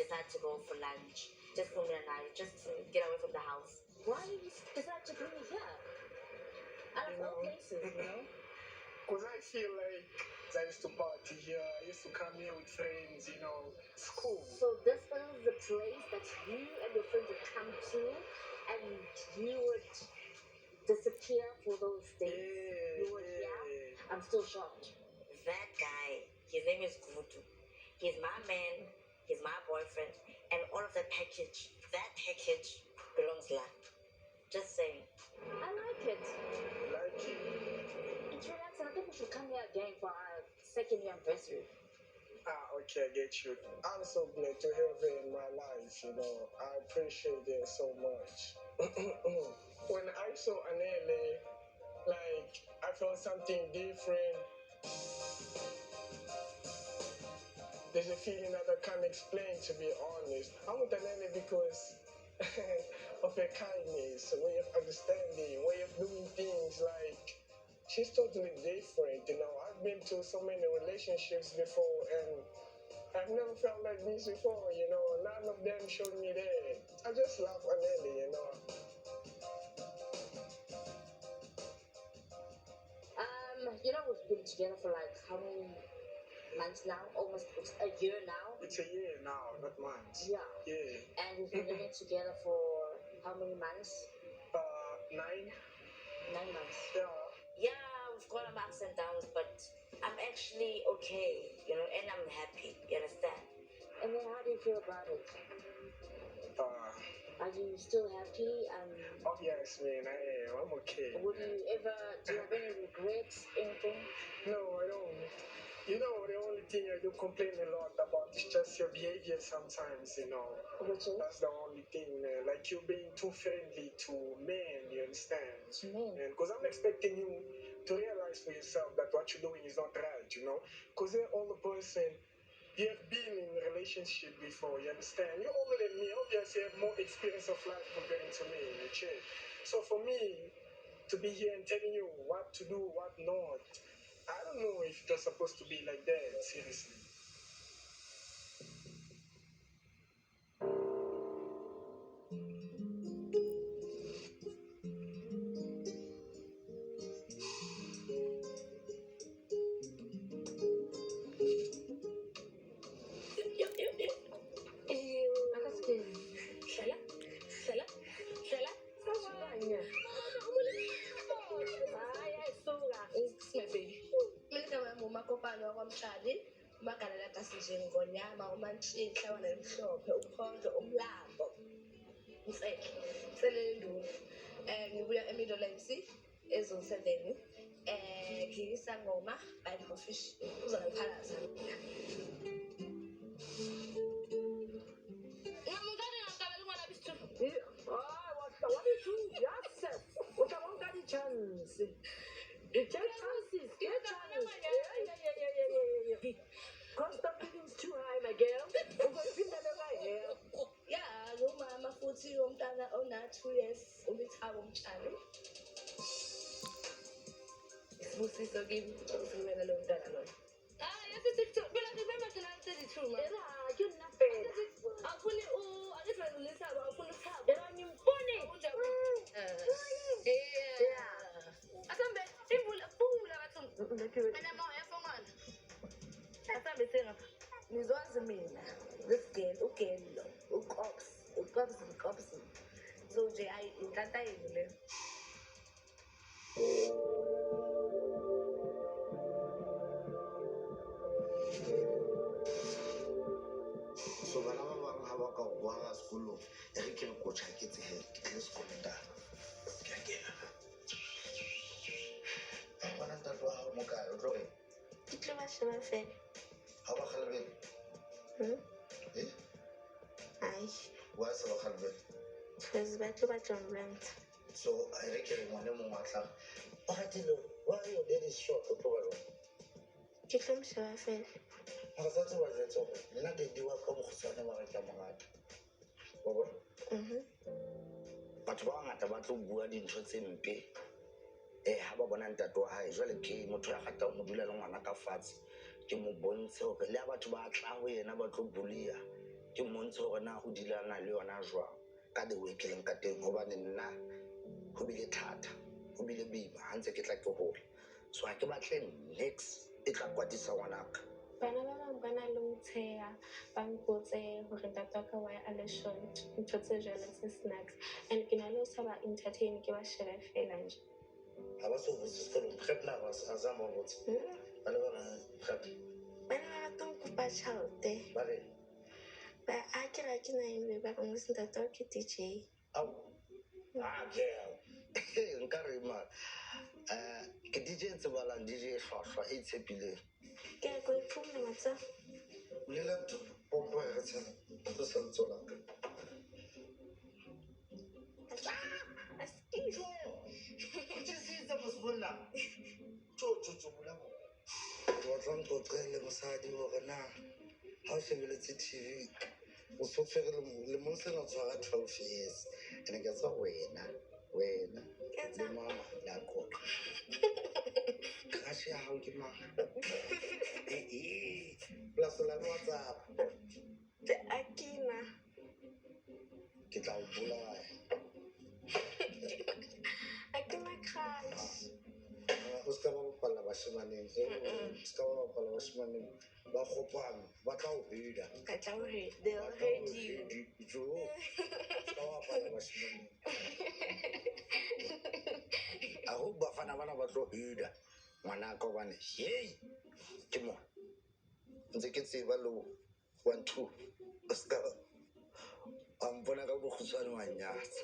decide to go for lunch. Just for me and I, just to get away from the house. Why did you decide to bring me here? Out of all places, you know? Because I feel like I used to party here, I used to come here with friends, you know. It's cool. So this is the place that you and your friends would come to, and you would disappear for those days. Yeah, You were here. I'm still shocked. That guy, his name is Gutu. He's my man, he's my boyfriend, and all of that package belongs to her. Just saying. I like it. Like it. It's relaxing. I think we should come here again for our second year anniversary. Okay, I get you. I'm so glad to have her in my life, you know. I appreciate it so much. When I saw Anele, like, I felt something different. There's a feeling that I can't explain, to be honest. I'm with Anele because of her kindness, way of understanding, way of doing things. Like, she's totally different, you know. I've been to so many relationships before, and I've never felt like this before, you know. None of them showed me that. I just love Anele, you know. You know, we've been together for like how many months now? Almost a year now. It's a year now, not months. Yeah. Yeah. And we've been living together for how many months? 9. 9 months. Yeah, we've got our ups and downs, but I'm actually okay, you know, and I'm happy, you understand? And then how do you feel about it? Are you still happy? Oh yes, man, I am. I'm okay. Would you ever, do you have any regrets, anything? No, I don't. You know, the only thing I do complain a lot about is just your behavior sometimes, you know. Which is? That's the only thing, man. Like you being too friendly to men, you understand? To men? Because I'm expecting you to realize for yourself that what you're doing is not right, you know? Because you're all the person, you have been in a relationship before, you understand? You're older than me, obviously you have more experience of life compared to me, you check. So for me to be here and telling you what to do, what not, I don't know if it was supposed to be like that, seriously. Magalela kasinjengonyama umantshintla wanemhlophe ukhonzo umlambo selendulu ngibuya eMidlands ezone 7 ngisangoma by profession uzangiphalaza What did you do? Yes, what I want got the chance. Get chances. Yeah. Cost of living's too high, my girl. We're going to pin that right here. Yeah, ngumama futhi umntana ona 2 years ubithawa umtshalo. Sibusiso kimi usimela lo mntana lo. Yes, it's but I remember till I'm 32, man. Yeah, you're not bad. Afuni angifanele ulisaba afuna ukuthaba. Then I'm funny. Yeah. Asambe imvula bathu. Mina moya fongana. Asambe senga. Nizwazi mina. This girl, ugelo, ukops. So nje inhlanta yini le. So bana ba bang ha ba ka kwa ga sekolo e re ke re coach ke tse ke tle sekolo ta ke a kena bana ta twa ha mo ka ro re Ke tlo ba sheba fela. ha ba khalbe Ai, wa se ba khalbe because ba tlo ba John Rent. so I re ke re ngwane mo matla o ratile why your dad is short o tlo ba ro Ke tlo mo sheba fela. ha sa tse ba jetso nna ke diwa ka mo khutsana ba re ka mongata ba bona batho ba ngata ba tlo bua dintho tse mpe ha ba bona ntato wa hae jwale ke motho ya gatang mo dula le ngwana ka fatshe ke mo bontshe hore le batho ba tla ho yena ba tlo bulia ke mmontshe gore na o dilana le yona jwang ka the way ke leng ka teng gobane nna go bile thata go bile boima ga ntse ke tla ke gole so ga ke batle next e tla kwatisa ngwanaka. Bana ba bang ba na le ho tsheha ba mpotse hore ntate wa ka wa a le short ntho tse jwalo tse snacks and ke na le ho sa ba entertain ke ba shebe fela nje. ga ba so botse sekolong gape na a zama botse bana ba gape Bana ba rata ho kopa tjhelete ba re ba a ke ra ke na ebe ba re mose ntate wa ke DJ. au nka re ma ke DJ e tsebalang DJ e hlwahlwa e tshepileng Ke a go ifumana matsa o lela ntho pompo ya re tshela o sa ntsola ka askizo Kuchisiza masibona. Chocho bula mo. Wa tlang go tsele mosadi hore na ha o shebeletse TV o so tshwere le mo sena tshwara 12 years ene ke tsa wena ke mama la ko crash ya hao ke mama plus la WhatsApp the akina ke tla o bolaya akina crash o ska ba bapala bashemaneng ska ba bapala bashemaneng ba kgopame ba tla o hida ka tla ho they'll hurt you jo ska ba bapala bashemaneng a ho bafana bana ba tlo hida ngwana ka bane hey ke mo ntse ke tseba lo 1 2 ska ampona ka bokhutswane wa nyatsa